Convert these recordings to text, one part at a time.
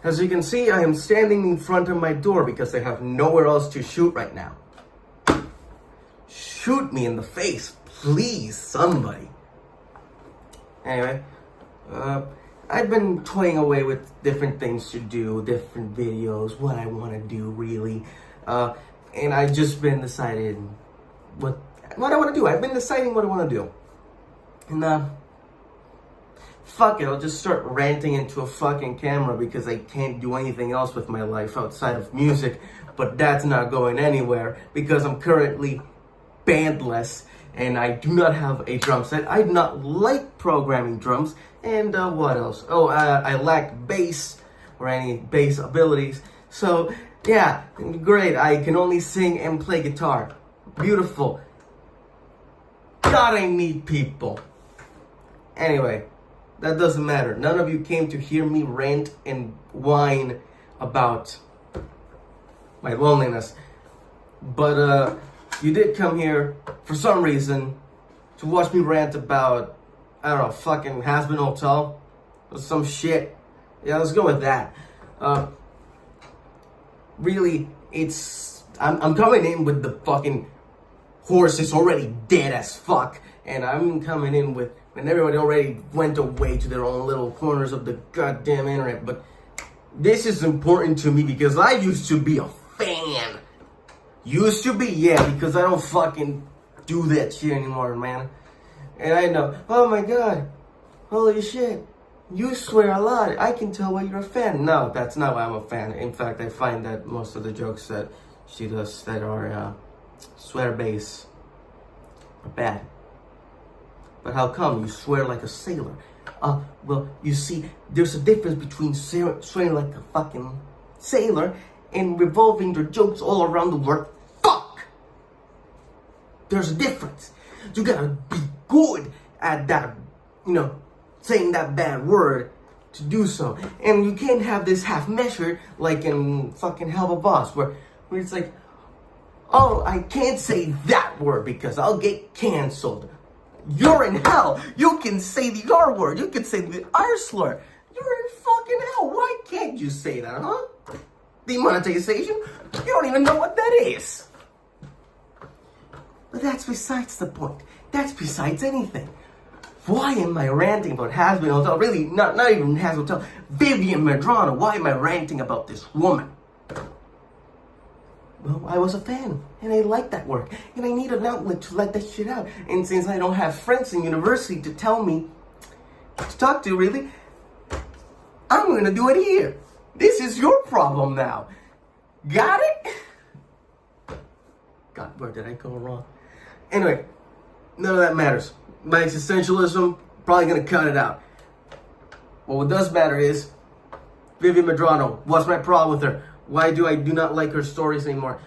As you can see, I am standing in front of my door because I have nowhere else to shoot right now. Shoot me in the face, please, somebody. Anyway, I've been toying away with different things to do, different videos, what I want to do really. And I've just been deciding what I want to do. I've been deciding what I want to do. And fuck it, I'll just start ranting into a fucking camera because I can't do anything else with my life outside of music. But that's not going anywhere because I'm currently bandless and I do not have a drum set. I do not like programming drums. And what else? Oh, I lack bass or any bass abilities. So yeah, great. I can only sing and play guitar. Beautiful. God, I need people. Anyway, that doesn't matter. None of you came to hear me rant and whine about my loneliness. But you did come here for some reason to watch me rant about, I don't know, fucking Hazben Hotel or some shit. Yeah, let's go with that. Really, I'm coming in with the fucking horse is already dead as fuck, and I'm coming in with when everybody already went away to their own little corners of the goddamn internet. But this is important to me because I used to be a fan. Used to be, yeah, because I don't fucking do that shit anymore, man. And I know, oh my god, holy shit, you swear a lot. I can tell why you're a fan. No, that's not why I'm a fan. In fact, I find that most of the jokes that she does that are swear-based are bad. But how come you swear like a sailor? Well, you see, there's a difference between swearing like a fucking sailor and revolving your jokes all around the word fuck. There's a difference. You gotta be good at that, you know, saying that bad word to do so. And you can't have this half measure like in fucking Helluva Boss where it's like, oh, I can't say that word because I'll get canceled. You're in hell. You can say the R word. You can say the R slur. You're in fucking hell. Why can't you say that, huh? Demonetization? You don't even know what that is. But that's besides the point. That's besides anything. Why am I ranting about Hazben Hotel? Really, not even Hazben Hotel. Vivziepop. Why am I ranting about this woman? Well, I was a fan, and I liked that work, and I need an outlet to let that shit out. And since I don't have friends in university to tell me, to talk to really, I'm gonna do it here. This is your problem now. Got it? God, where did I go wrong? Anyway, none of that matters. My existentialism, probably gonna cut it out. What does matter is, Vivziepop, what's my problem with her? Why do I not like her stories anymore?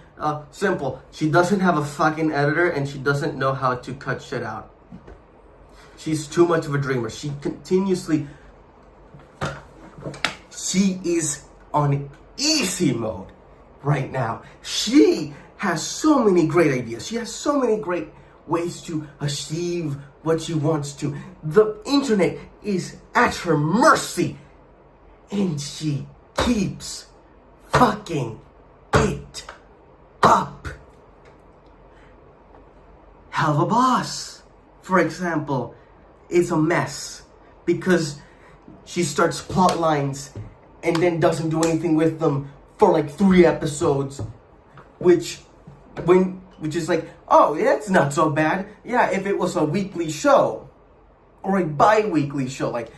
Simple. She doesn't have a fucking editor and she doesn't know how to cut shit out. She's too much of a dreamer. She is on easy mode right now. She has so many great ideas. She has so many great ways to achieve what she wants to. The internet is at her mercy. And she keeps fucking it up. Helluva Boss, for example, is a mess because she starts plot lines and then doesn't do anything with them for like 3 episodes, which is like, oh, that's not so bad. Yeah, if it was a weekly show or a bi-weekly show, like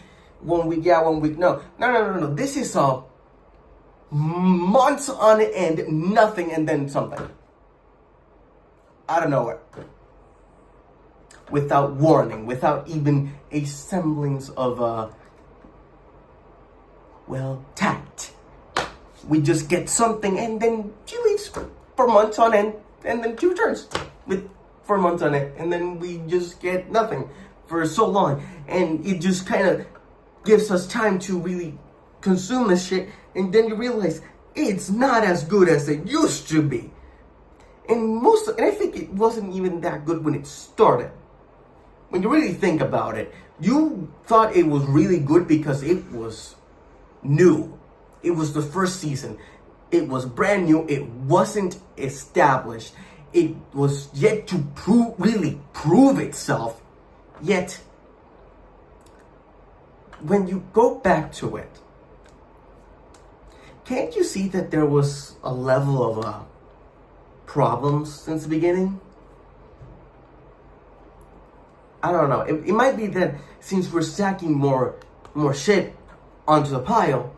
1 week yeah, 1 week no. No. This is a months on end, nothing, and then something. Out of nowhere. Without warning, without even a semblance of, tact. We just get something, and then she leaves for months on end, and then she returns for months on end, and then we just get nothing for so long. And it just kind of gives us time to really consume this shit, and then you realize it's not as good as it used to be. And I think it wasn't even that good when it started. When you really think about it, you thought it was really good because it was new. It was the first season. It was brand new. It wasn't established. It was yet to really prove itself. Yet, when you go back to it, can't you see that there was a level of problems since the beginning? I don't know. It might be that since we're stacking more shit onto the pile,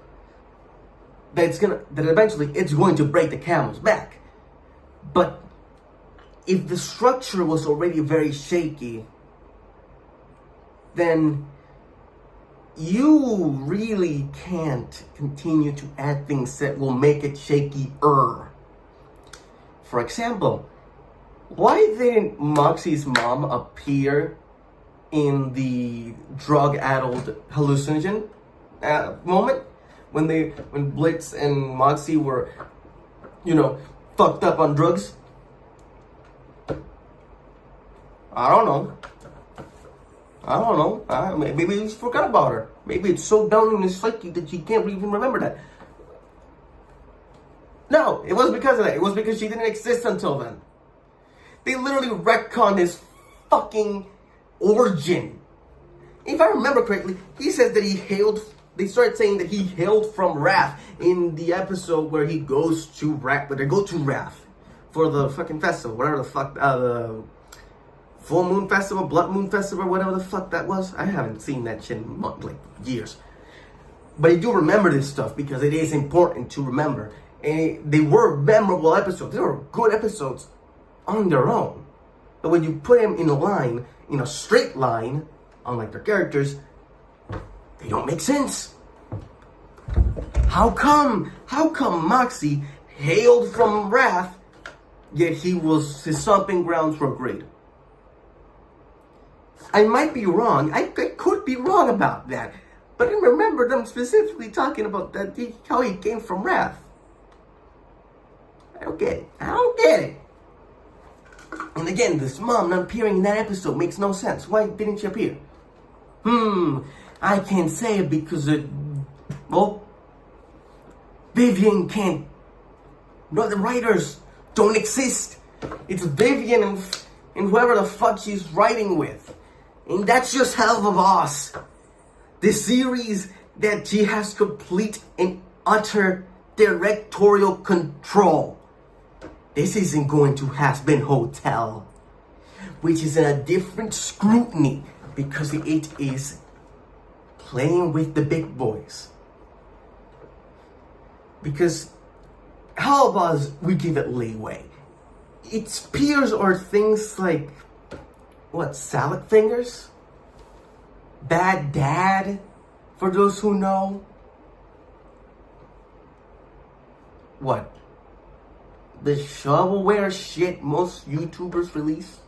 that eventually it's going to break the camel's back. But if the structure was already very shaky, then you really can't continue to add things that will make it shakier. For example, why didn't Moxie's mom appear in the drug-addled hallucinogen moment when Blitz and Moxie were, fucked up on drugs? I don't know. Maybe he forgot about her. Maybe it's so down in his psyche that he can't even remember that. No, it wasn't because of that. It was because she didn't exist until then. They literally retconned his fucking origin. If I remember correctly, he says that they started saying that he hailed from Wrath in the episode where he goes to Wrath, where they go to Wrath for the fucking festival, whatever the fuck, the Full Moon Festival, Blood Moon Festival, whatever the fuck that was. I haven't seen that shit in years. But I do remember this stuff because it is important to remember. And they were memorable episodes. They were good episodes on their own. But when you put them in a line, in a straight line, unlike their characters, they don't make sense. How come Moxie hailed from Wrath, yet his stomping grounds were great? I might be wrong. I could be wrong about that. But I remember them specifically talking about that, how he came from Wrath. I don't get it. And again, this mom not appearing in that episode makes no sense. Why didn't she appear? I can't say it because Vivian can't. No, the writers don't exist. It's Vivian and whoever the fuck she's writing with. And that's just Helluva Boss. The series that she has complete and utter directorial control. This isn't going to Hazben Hotel, which is in a different scrutiny because it is playing with the big boys. Because Helluva Boss, we give it leeway. Its peers are things like, salad fingers? Bad Dad, for those who know. The shovelware shit most YouTubers release?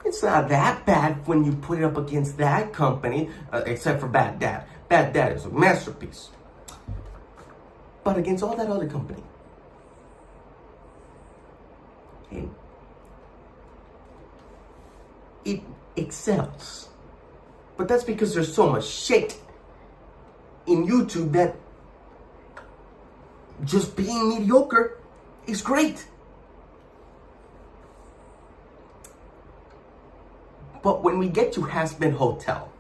It's not that bad when you put it up against that company, except for Bad Dad. Bad Dad is a masterpiece. But against all that other company, it excels. But that's because there's so much shit in YouTube that just being mediocre is great. But when we get to Hazben Hotel,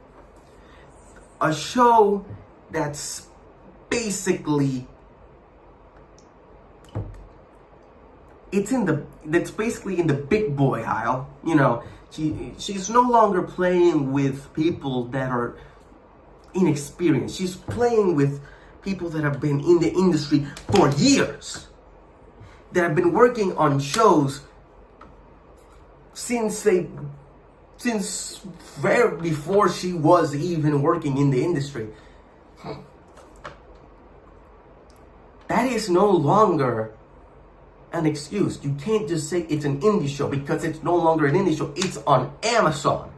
a show that's basically basically in the big boy aisle. She's no longer playing with people that are inexperienced. She's playing with people that have been in the industry for years, that have been working on shows since very before she was even working in the industry. That is no longer an excuse. You can't just say it's an indie show because it's no longer an indie show. It's on Amazon.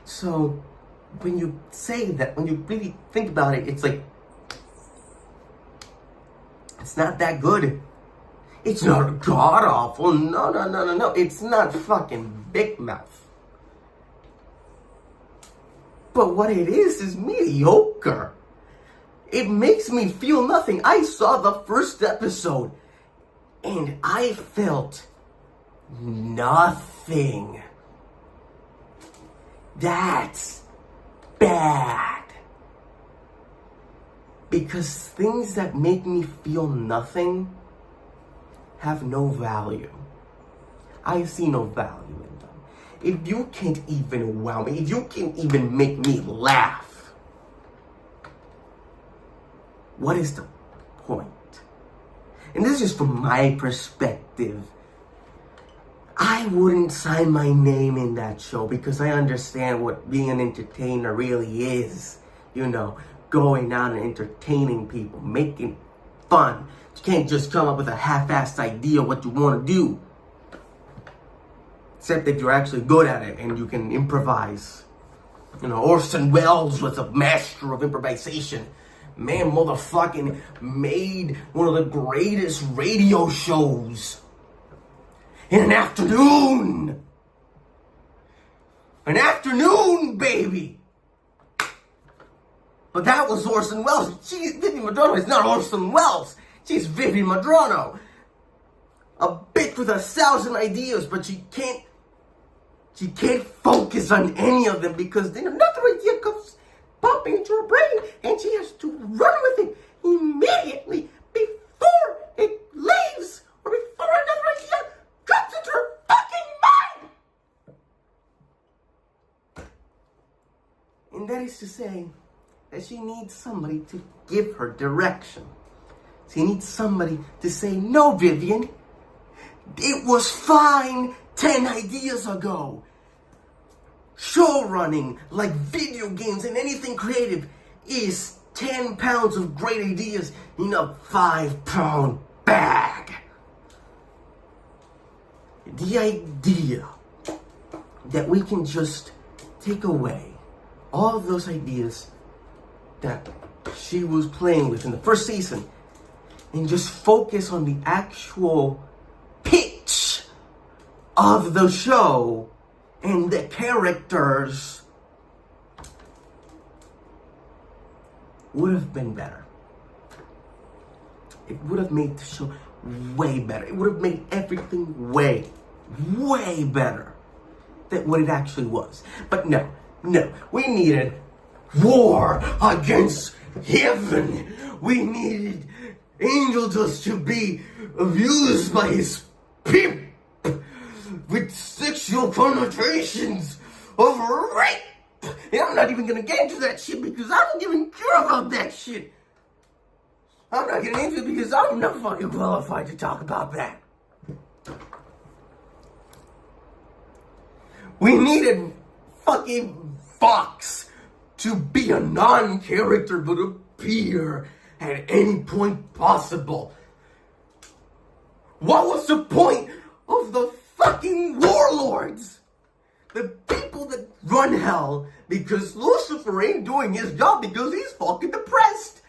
So when you say that, when you really think about it, it's like, it's not that good. It's not god awful. No. It's not fucking Big Mouth. But what it is mediocre. It makes me feel nothing. I saw the first episode and I felt nothing. That's bad. Because things that make me feel nothing have no value. I see no value in them. If you can't even wow me, if you can't even make me laugh, what is the point? And this is just from my perspective. I wouldn't sign my name in that show because I understand what being an entertainer really is. You know, going out and entertaining people, making fun. You can't just come up with a half-assed idea of what you want to do. Except if you're actually good at it and you can improvise. You know, Orson Welles was a master of improvisation. Man, motherfucking made one of the greatest radio shows in an afternoon. An afternoon, baby. But that was Orson Welles. Vivian Madrono is not Orson Welles. She's Vivian Madrono. A bitch with 1,000 ideas, but she can't focus on any of them because then another idea comes popping into her brain and she has to run with it immediately before it leaves or before another idea comes into her fucking mind. And that is to say that she needs somebody to give her direction. She needs somebody to say, no, Vivian, it was fine 10 ideas ago. Show running, like video games and anything creative, is 10 pounds of great ideas in a 5-pound bag. The idea that we can just take away all of those ideas that she was playing with in the first season and just focus on the actual pitch of the show and the characters would have been better. It would have made the show way better. It would have made everything way better than what it actually was. But no, we needed war against heaven. We needed Angel Dust to be abused by his pimp with sexual connotations of rape. And I'm not even gonna get into that shit because I don't even care about that shit. I'm not getting into it because I'm not fucking qualified to talk about that. We needed fucking Fox to be a non-character but appear at any point possible. What was the point of the fucking warlords? The people that run hell because Lucifer ain't doing his job because he's fucking depressed.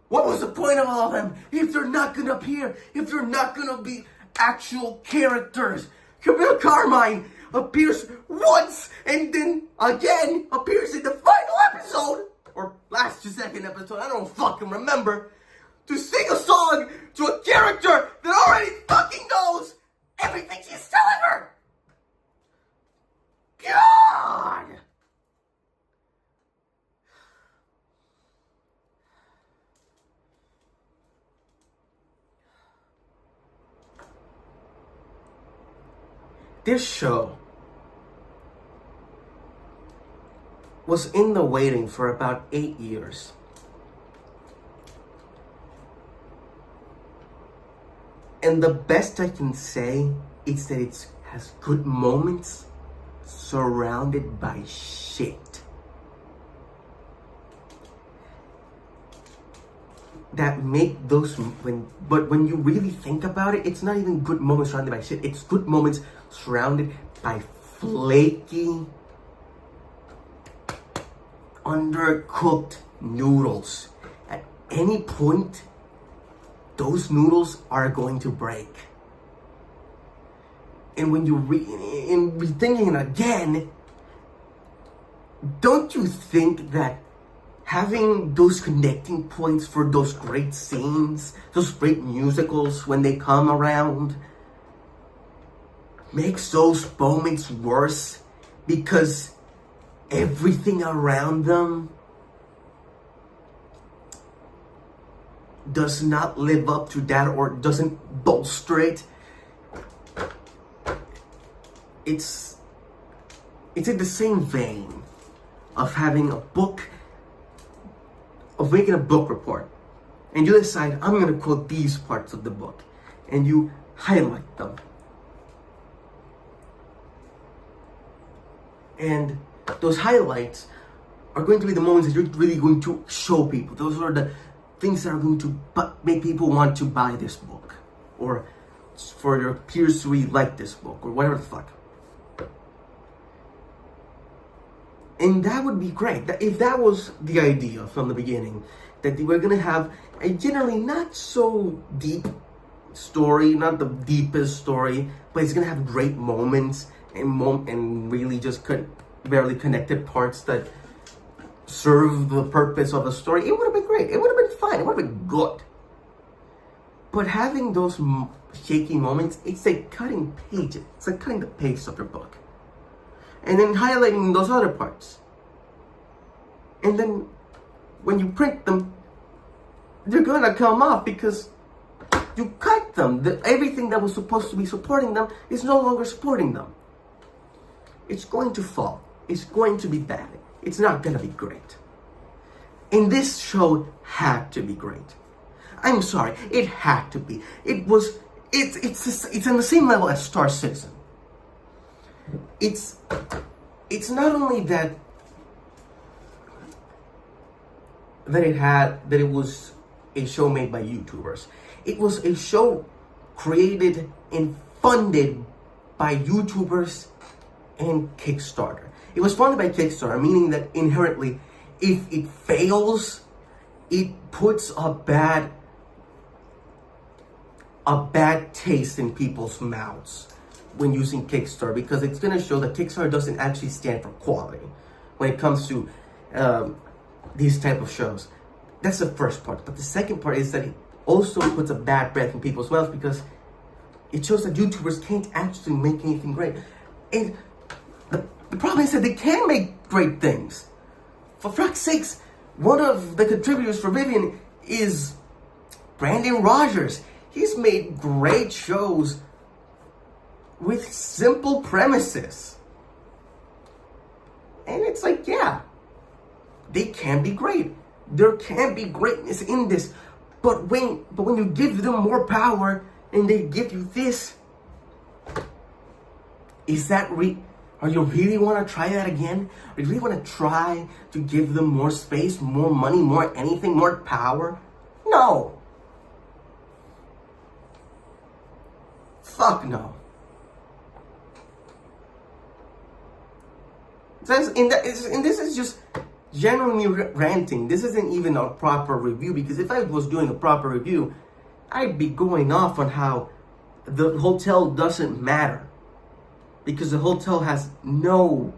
What was the point of all of them if they're not gonna appear, if they're not gonna be actual characters? Camille Carmine appears once and then again appears in the final episode, or last to second episode, I don't fucking remember, to sing a song to a character that already fucking knows everything she's telling her. God! This show was in the waiting for about 8 years. And the best I can say is that it has good moments surrounded by shit. That make those, but when you really think about it, it's not even good moments surrounded by shit. It's good moments surrounded by flaky, undercooked noodles. At any point, those noodles are going to break. And when you rethinking it again, don't you think that having those connecting points for those great scenes, those great musicals when they come around, makes those moments worse because everything around them does not live up to that or doesn't bolster it? It's in the same vein of having a book, of making a book report, and you decide, I'm going to quote these parts of the book, and you highlight them. And those highlights are going to be the moments that you're really going to show people. Those are the things that are going to make people want to buy this book, or for your peers to really like this book, or whatever the fuck. And that would be great. If that was the idea from the beginning, that we're going to have a generally not so deep story, not the deepest story, but it's going to have great moments and really just barely connected parts that serve the purpose of the story, it would have been great. It would have been fine. It would have been good. But having those shaky moments, it's like cutting pages. It's like cutting the pages of your book. And then highlighting those other parts. And then when you print them, they're gonna come off because you cut them. Everything that was supposed to be supporting them is no longer supporting them. It's going to fall. It's going to be bad. It's not gonna be great. And this show had to be great. I'm sorry, it had to be. It's on the same level as Star Citizen. It's not only that it was a show made by YouTubers. It was a show created and funded by YouTubers and Kickstarter. It was funded by Kickstarter, meaning that inherently, if it fails, it puts a bad taste in people's mouths when using Kickstarter, because it's going to show that Kickstarter doesn't actually stand for quality when it comes to these type of shows. That's the first part. But the second part is that it also puts a bad breath in people's mouths because it shows that YouTubers can't actually make anything great. And the problem is that they can make great things. For fuck's sakes, one of the contributors for Vivian is Brandon Rogers. He's made great shows with simple premises. And it's like, yeah, they can be great. There can be greatness in this. But when you give them more power and they give you this, is that are you really want to try that again? Or you really want to try to give them more space, more money, more anything, more power? No. Fuck no. And this is just genuinely ranting. This isn't even a proper review, because if I was doing a proper review, I'd be going off on how the hotel doesn't matter. Because the hotel has no,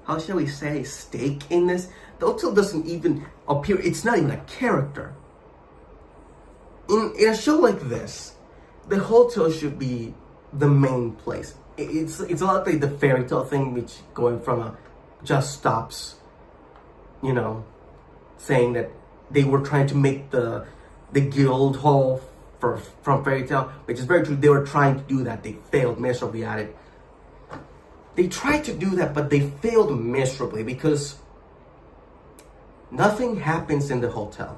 how shall we say, stake in this. The hotel doesn't even appear, it's not even a character. In a show like this, the hotel should be the main place. It's a lot like the fairy tale thing, which going from a just stops, saying that they were trying to make the guild hall from fairy tale, which is very true. They were trying to do that. They failed miserably at it. They tried to do that, but they failed miserably because nothing happens in the hotel.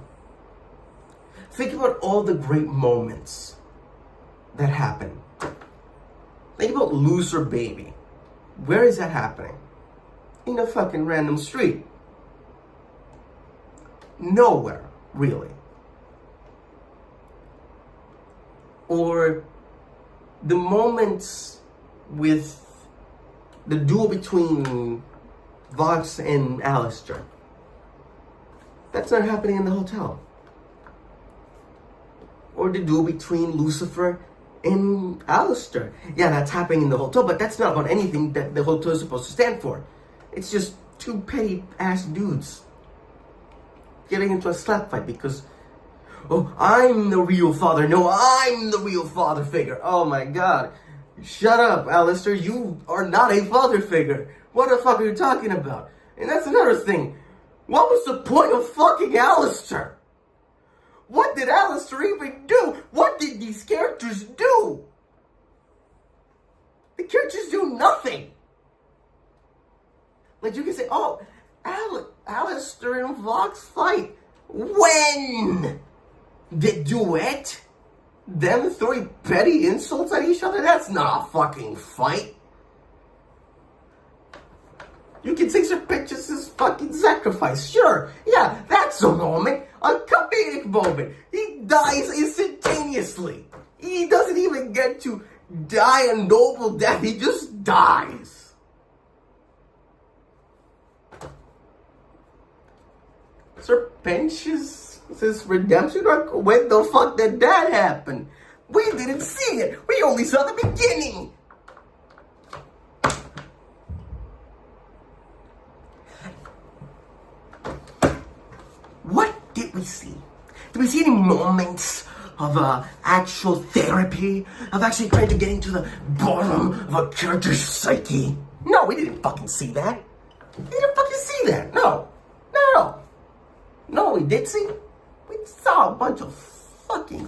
Think about all the great moments that happen. Think about Loser Baby. Where is that happening? In a fucking random street. Nowhere, really. Or the moments with the duel between Vox and Alistair. That's not happening in the hotel. Or the duel between Lucifer and Alistair. Yeah, that's happening in the hotel, but that's not about anything that the hotel is supposed to stand for. It's just two petty ass dudes getting into a slap fight because, oh, I'm the real father. No, I'm the real father figure. Oh my god. Shut up, Alistair. You are not a father figure. What the fuck are you talking about? And that's another thing. What was the point of fucking Alistair? What did Alistair even do? What did these characters do? The characters do nothing. Like, you can say, oh, Alistair and Vox fight. When? The duet? Them throwing petty insults at each other? That's not a fucking fight. You can say Sir Petrus's fucking sacrifice. Sure, yeah, that's a moment. A comedic moment. He dies instantaneously. He doesn't even get to die a noble death. He just dies. Sir Petrus's redemption arc? When the fuck did that happen? We didn't see it. We only saw the beginning. What did we see? Did we see any moments of actual therapy? Of actually trying to get into the bottom of a character's psyche? No, we didn't fucking see that. We didn't fucking see that. No. No. No, we did see. We saw a bunch of fucking...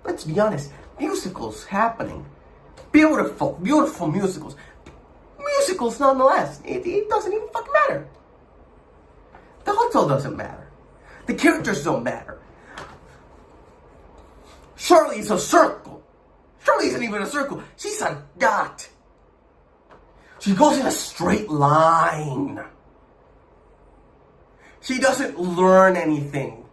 Let's be honest. Musicals happening. Beautiful, beautiful musicals. Musicals nonetheless. It doesn't even fucking matter. The hotel doesn't matter. The characters don't matter. Shirley's a circle. Shirley isn't even a circle. She's a dot. She goes in a straight line. She doesn't learn anything.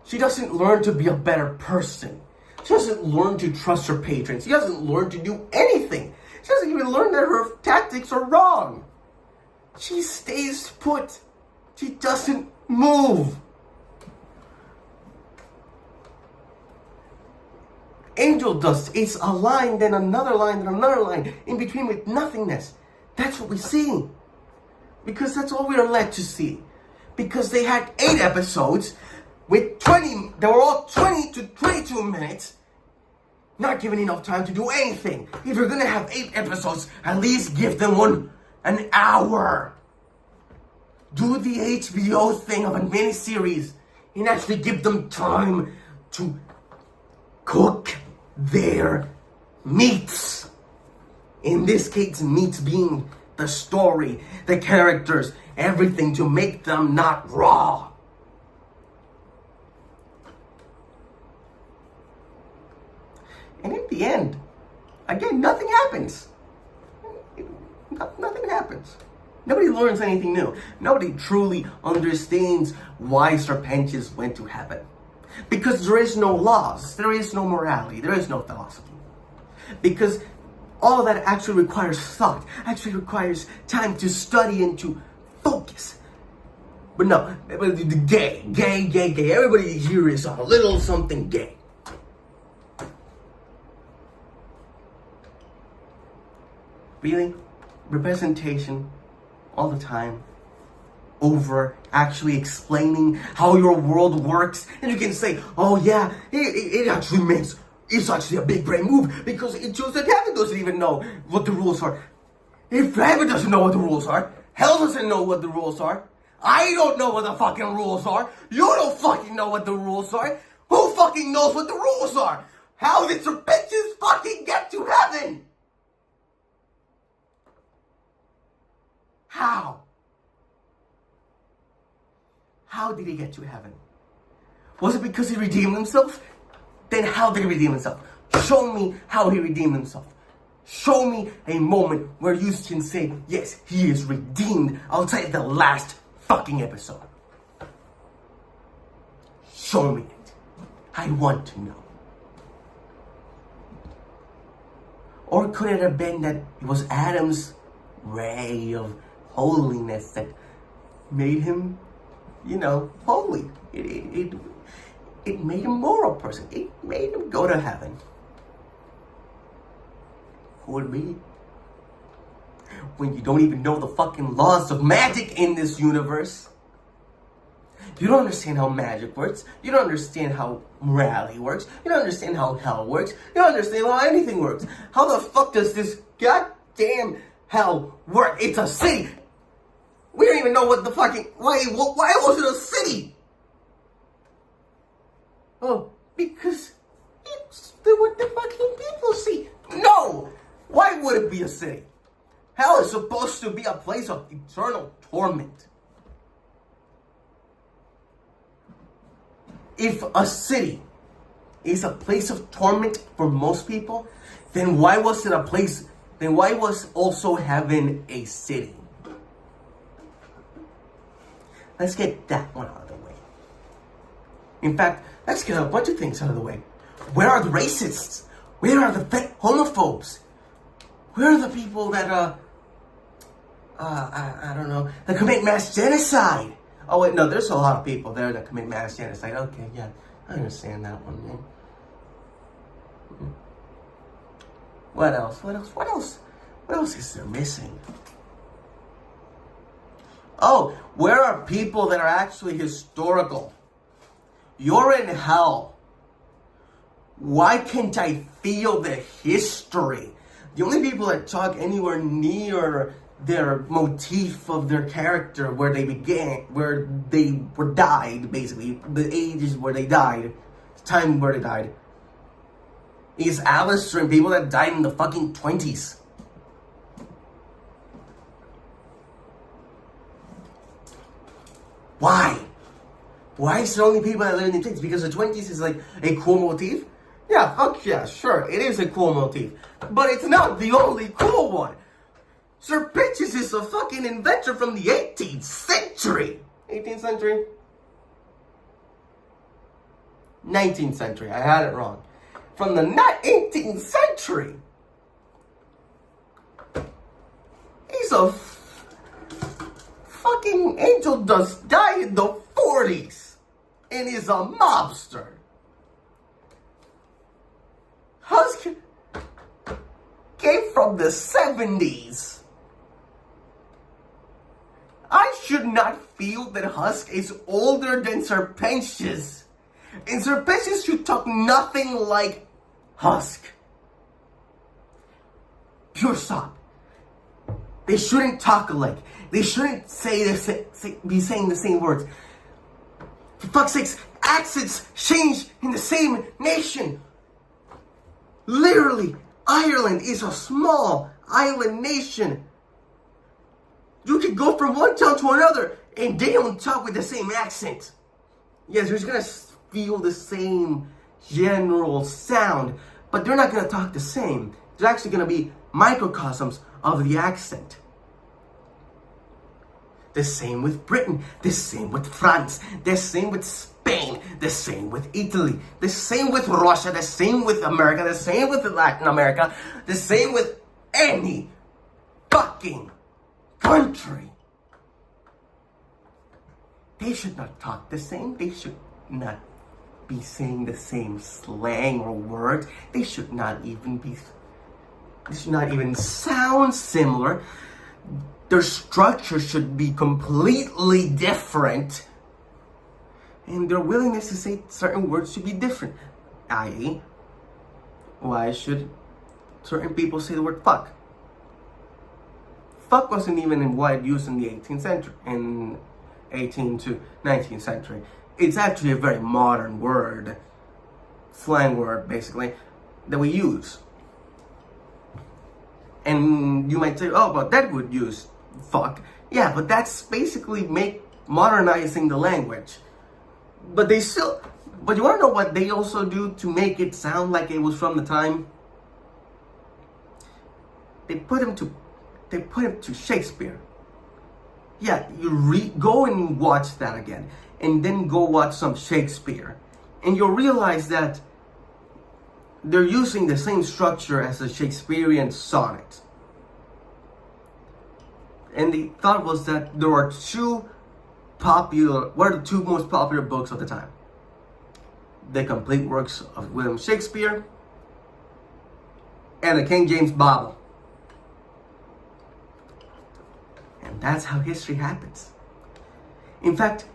She doesn't learn to be a better person. She doesn't learn to trust her patrons. She doesn't learn to do anything. She doesn't even learn that her tactics are wrong. She stays put. She doesn't move. Angel Dust, it's a line, then another line, then another line, in between with nothingness. That's what we see. Because that's all we are led to see. Because they had 8 episodes with 20, they were all 20 to 22 minutes. Not given enough time to do anything. If you're gonna have 8 episodes, at least give them an hour. Do the HBO thing of a miniseries and actually give them time to cook their meats. In this case, meats being the story, the characters, everything to make them not raw. And in the end, again, nothing happens. Nothing happens. Nobody learns anything new. Nobody truly understands why Serpentius went to heaven. Because there is no laws, there is no morality, there is no philosophy. Because all that actually requires thought, actually requires time to study and to focus. But no, gay. Everybody here is a little something gay. Really? Representation all the time over actually explaining how your world works. And you can say, oh yeah, it actually makes, it's actually a big brain move because it shows that heaven doesn't even know what the rules are. If heaven doesn't know what the rules are, hell doesn't know what the rules are. I don't know what the fucking rules are. You don't fucking know what the rules are. Who fucking knows what the rules are? How did Serpentius fucking get to heaven? How? How did he get to heaven? Was it because he redeemed himself? Then how did he redeem himself? Show me how he redeemed himself. Show me a moment where you can say, yes, he is redeemed outside the last fucking episode. Show me it. I want to know. Or could it have been that it was Adam's ray of holiness that made him, holy? It made him a moral person. It made him go to heaven. Could be. when you don't even know the fucking laws of magic in this universe. You don't understand how magic works. You don't understand how morality works. You don't understand how hell works. You don't understand how anything works. How the fuck does this goddamn hell work? It's a city. We don't even know what the fucking... Why was it a city? Oh, because it's what the fucking people see. No! Why would it be a city? Hell is supposed to be a place of eternal torment. If a city is a place of torment for most people, then why was it a place... Then why was also heaven a city? Let's get that one out of the way. In fact, let's get a bunch of things out of the way. Where are the racists? Where are the homophobes? Where are the people that, I don't know, that commit mass genocide? Oh, wait, no, there's a lot of people there that commit mass genocide. Okay, yeah, I understand that one, man. What else? What else is there missing? Oh, where are people that are actually historical? You're in hell. Why can't I feel the history? The only people that talk anywhere near their motif of their character, where they began, where they were died, basically, the ages where they died, the time where they died, is Alistair and people that died in the fucking 20s. Why? Why is there only people that live in the 20s? Because the 20s is like a cool motif? Yeah, fuck yeah, sure, it is a cool motif. But it's not the only cool one. Sir Pitches is a fucking inventor from the 18th century. 18th century? 19th century, I had it wrong. From the 18th century. He's a fucking angel dust died in the 40s. And is a mobster. Husk came from the 70s. I should not feel that Husk is older than Serpentius. And Serpentius should talk nothing like Husk. Pure stop. They shouldn't talk alike. They shouldn't be saying the same words. For fuck's sakes, accents change in the same nation. Literally, Ireland is a small island nation. You can go from one town to another and they don't talk with the same accent. Yes, you're just gonna feel the same general sound, but they're not gonna talk the same. They're actually gonna be microcosms of the accent. The same with Britain, the same with France, the same with Spain, the same with Italy, the same with Russia, the same with America, the same with Latin America, the same with any fucking country. They should not talk the same. They should not be saying the same slang or words. They should not even sound similar. Their structure should be completely different. And their willingness to say certain words should be different. I.e., why should certain people say the word fuck? Fuck wasn't even in wide use in the 18th century, in 18th to 19th century. It's actually a very modern word, slang word basically, that we use. And you might say, oh, but that would use fuck. Yeah, but that's basically modernizing the language. But you want to know what they also do to make it sound like it was from the time? They put him to Shakespeare. Yeah, go and watch that again. And then go watch some Shakespeare. And you'll realize that they're using the same structure as a Shakespearean sonnet. And the thought was that there are what are the two most popular books of the time? The complete works of William Shakespeare and the King James Bible. That's how history happens. In fact,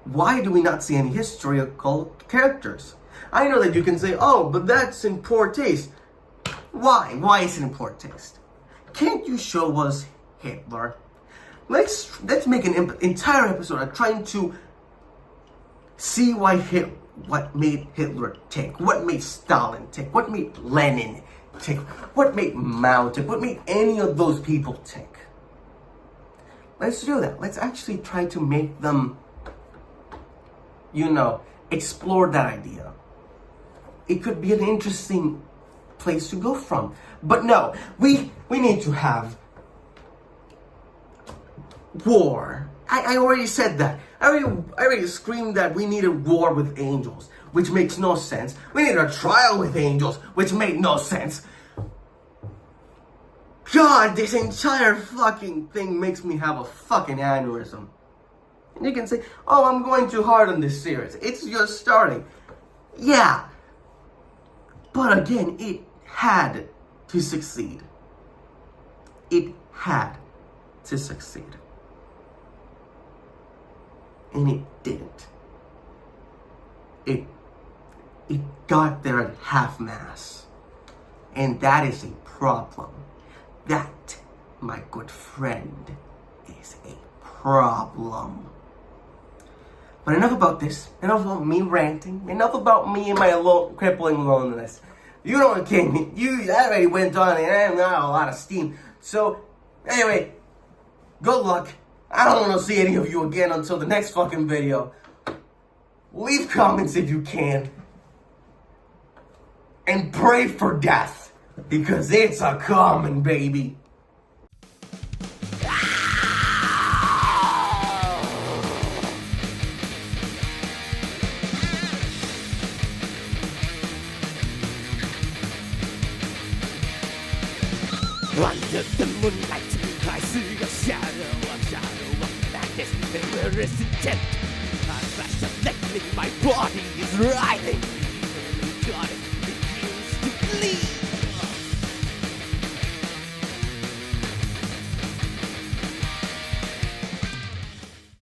why do we not see any historical characters? I know that you can say, oh, but that's in poor taste. Why? Why is it in poor taste? Can't you show us Hitler? Let's make an entire episode of trying to see what made Hitler tick, what made Stalin tick, what made Lenin tick, what made Mao tick, what made any of those people tick. Let's do that. Let's actually try to make them, explore that idea. It could be an interesting place to go from. But no, we need to have war. I already said that. I already screamed that we needed war with angels, which makes no sense. We needed a trial with angels, which made no sense. God, this entire fucking thing makes me have a fucking aneurysm. And you can say, oh, I'm going too hard on this series. It's just starting. Yeah. But again, it had to succeed. It had to succeed. And it didn't. It got there at half-mast. And that is a problem. That, my good friend, is a problem. But enough about this. Enough about me ranting. Enough about me and my crippling loneliness. You don't kidding me. That already went on and I have not a lot of steam. So, anyway, good luck. I don't want to see any of you again until the next fucking video. Leave comments if you can. And pray for death. Because it's a coming, baby. Under the moonlight, I see a shadow of madness, and where is intent? I flash of lightning, my body is writhing.